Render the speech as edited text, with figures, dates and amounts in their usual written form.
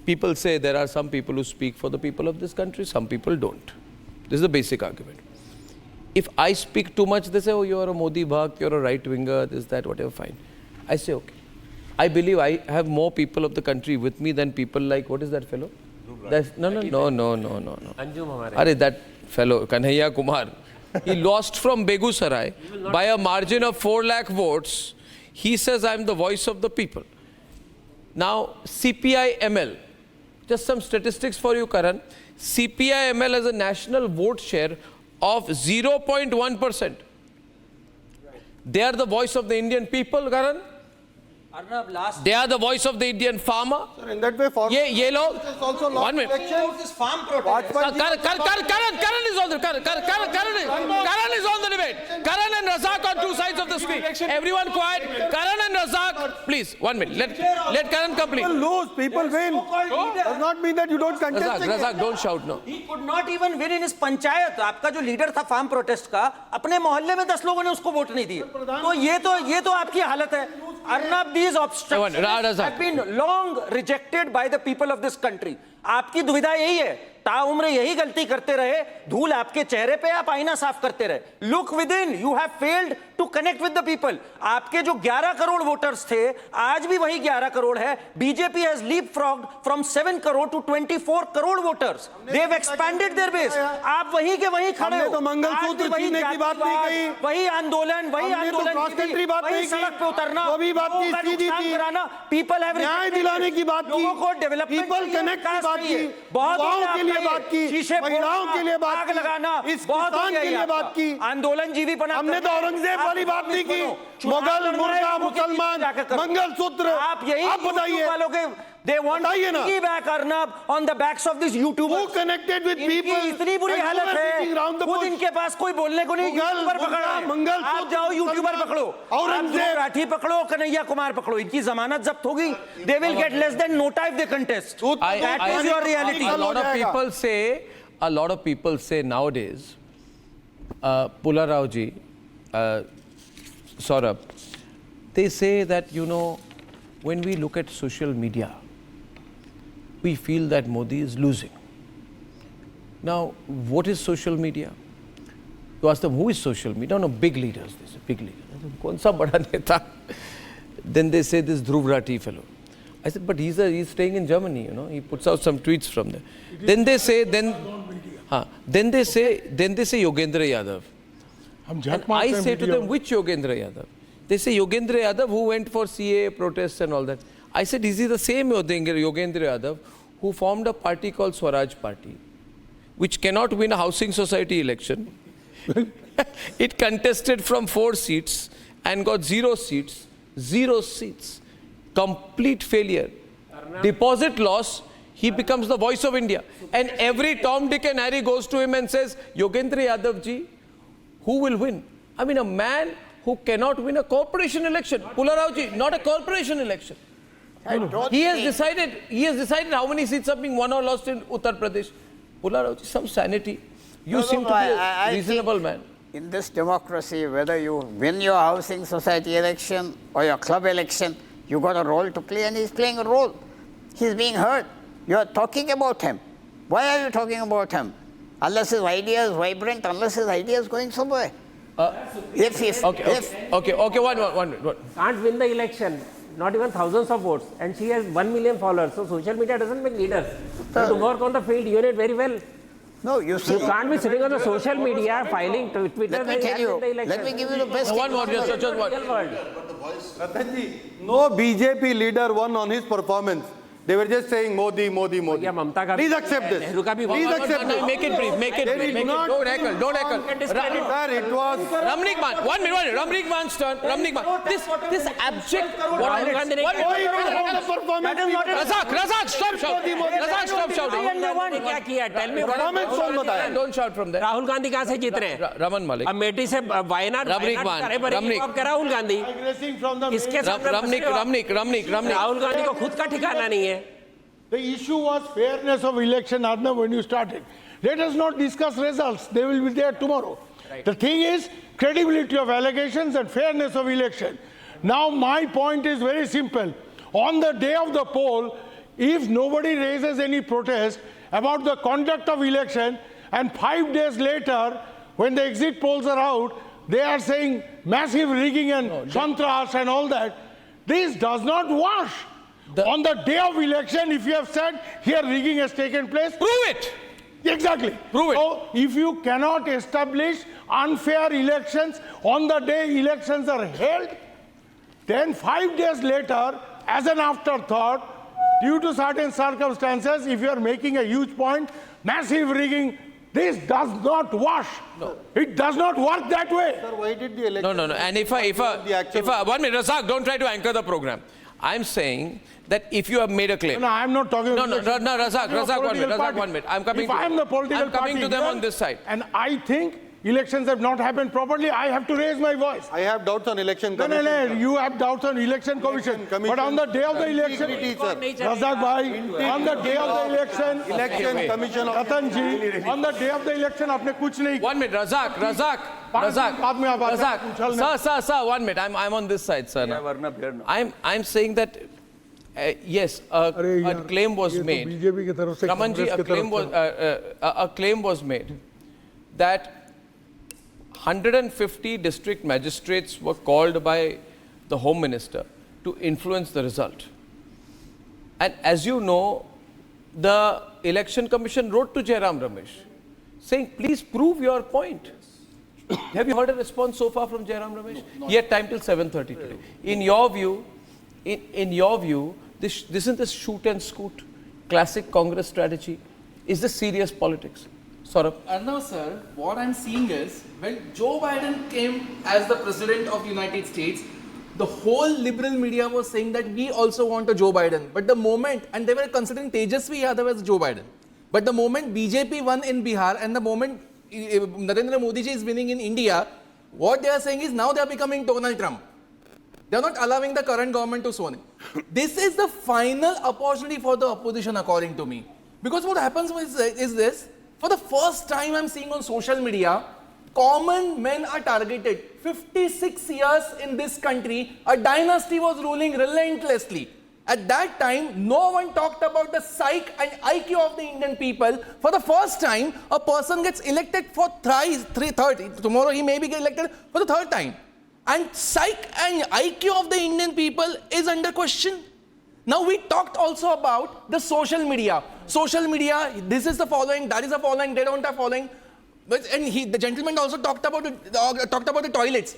people say there are some people who speak for the people of this country, some people don't. This is the basic argument. If I speak too much, they say, oh, you're a Modi Bhakt, you're a right-winger, this, that, whatever, fine. I say, okay. I believe I have more people of the country with me than people like, what is that fellow? No. Arey, that fellow, Kanhaiya Kumar, he lost from Begusarai by a margin of 4 lakh votes. He says, I'm the voice of the people. Now, CPI-ML, just some statistics for you, Karan. CPI-ML has a national vote share of 0.1%. They are the voice of the Indian people, Karan. They are the voice of the Indian farmer. Sir, in that way, ye log, also 1 minute. This farm protest. Karan is on the Karan is on the debate. Karan and Razak on two sides of the screen. Everyone quiet. Karan and Razak, please, 1 minute. Let Karan complete. People lose, people win. Does not mean that you don't contest. Razak, don't shout now. He could not even win in his panchayat. आपका जो leader था farm protest का, अपने मोहल्ले में 10 लोगों ने उसको वोट नहीं दिए. तो ये तो आपकी हालत है. Arnab, these obstructions have been long rejected by the people of this country. आपकी दुविधा यही है, ताउम्र यही गलती करते रहे, धूल आपके चेहरे पे, आप आईना साफ करते रहे. Look within, you have failed to connect with the people. आपके जो 11 करोड़ वोटर्स थे, आज भी वही 11 करोड़ है. BJP has leapfrogged from 7 crore to 24 crore voters. They have expanded their base. आप वहीं के वहीं खड़े हो. तो मंगलसूत्र छीनने की बात नहीं कही. वही आंदोलन, वही सड़क पे उतरना, वो भी बात नहीं सीधी थी. People have न्याय दिलाने की बात की. लोगों को डेवलपमेंट People connect की बात की. बहुत के लिए बात की, महिलाओं के लिए बात की, लगाना, इस किसान के लिए बात की. आंदोलन जीवी बना. हमने तो औरंगजेब वाली बात नहीं की. मुगल, मुर्गा, मुसलमान, मंगलसूत्र. आप यही बताइए वालों के they want to piggyback Arnab on the backs of these YouTubers. Who connected with people? इतनी बुरी हालत है, खुद इनके पास कोई बोलने को नहीं. यूट्यूबर पकड़ा है. आप जाओ यूट्यूबर पकड़ो, औरंगजेब, राठी पकड़ो, कन्हैया कुमार पकड़ो. इनकी जमानत जब्त होगी. They will get less than nota if they contest. That is your reality. A lot of people say nowadays, Pula Rao ji, Saurabh, they say that, you know, when we look at social media, we feel that Modi is losing. Now, what is social media? You ask them, who is social media? No, big leaders. They say, big leaders. Kaun sa bada neta? Then they say this Dhruv Rathi fellow. I said, but he's staying in Germany, you know. He puts out some tweets from there. Then they say, then they say Yogendra Yadav. And I say to them, which Yogendra Yadav? They say Yogendra Yadav who went for CA protests and all that. I said, is he the same Yogendra Yadav who formed a party called Swaraj Party, which cannot win a housing society election? It contested from 4 seats and got 0 seats. 0 seats. Complete failure. Deposit loss. He becomes the voice of India. And every Tom, Dick and Harry goes to him and says, Yogendra Yadav ji, who will win? I mean, a man who cannot win a corporation election. Pula Rao ji, not a corporation election. He has decided how many seats are being won or lost in Uttar Pradesh. Pula Rao ji, some sanity. You seem to be a reasonable man. In this democracy, whether you win your housing society election or your club election, you got a role to play, and he's playing a role. He's being heard. You are talking about him. Why are you talking about him? Unless his idea is vibrant, unless his idea is going somewhere. Okay, one minute. Can't win the election, not even thousands of votes, and she has 1 million followers. So social media doesn't make leaders. To work on the field, you need very well. No, you see. You can't be sitting on the social media filing Twitter. Let me tell you. Let me give you the best. One more, just one. No BJP leader won on his performance. They were just saying Modi, Modi, Modi. Please accept this. Please accept this. Make it brief. Don't heckle. Sir, it was Ramnik Man. 1 minute. Ramnik Man's turn. This abject. Razak, stop shouting. क्या किया? Tell me. Don't shout from there. Rahul Gandhi कहाँ से जीत रहे हैं? Raman Malik. Amethi से Wayanad. Ramnik. Rahul Gandhi. किसके साथ? Ramnik. Rahul Gandhi को खुद का ठिकाना नहीं है. The issue was fairness of election, Arnab, when you started. Let us not discuss results. They will be there tomorrow. Right. The thing is credibility of allegations and fairness of election. Now, my point is very simple. On the day of the poll, if nobody raises any protest about the conduct of election, and 5 days later, when the exit polls are out, they are saying massive rigging and Santras and all that, this does not wash. On the day of election, if you have said here rigging has taken place, Prove it. exactly. Prove it. So if you cannot establish unfair elections on the day elections are held, then 5 days later, as an afterthought, due to certain circumstances, if you are making a huge point, massive rigging, this does not wash. No. It does not work that way. Sir, why did the election? No. And if I 1 minute, Razak, don't try to anchor the program. I'm saying that if you have made a claim. No, I'm not talking No, about Razak, You're a 1 minute. political Razak, party. 1 minute. I'm coming if to I'm the political I'm coming party to them here, on this side. And I think elections have not happened properly, I have to raise my voice. I have doubts on election No, commission. you have doubts on election commission. But on the day of the election, Integrity, sir. Razak bhai, on the day of the election, Election commission of Ratan ji, on the day of the election, आपने कुछ नहीं 1 minute, Razak. बाद में आप आते हैं, उछलने। Sir, 1 minute. I'm on this side, sir. now. I'm saying that yes, a claim was made. BJP की तरफ से Raman ji, a claim was made that 150 district magistrates were called by the Home Minister to influence the result. And as you know, the Election Commission wrote to Jairam Ramesh saying, please prove your point. Have you heard a response so far from Jairam Ramesh? He had time till 7:30 today. In your view, this isn't this shoot and scoot, classic Congress strategy. Is this serious politics? Saurabh? No, sir. What I'm seeing is when Joe Biden came as the president of the United States, the whole liberal media was saying that we also want a Joe Biden. But the moment, and they were considering Tejasvi Yadav as Joe Biden. But the moment BJP won in Bihar and the moment Narendra Modi ji is winning in India, what they are saying is now they are becoming Donald Trump. They are not allowing the current government to swan in. This is the final opportunity for the opposition, according to me. Because what happens is this. For the first time I'm seeing on social media, common men are targeted. 56 years in this country, a dynasty was ruling relentlessly. At that time, no one talked about the psyche and IQ of the Indian people. For the first time, a person gets elected for third. Tomorrow he may be elected for the third time. And psyche and IQ of the Indian people is under question. Now we talked also about the social media. Social media, this is the following, that is the following, they don't have following. And the gentleman also talked about the toilets.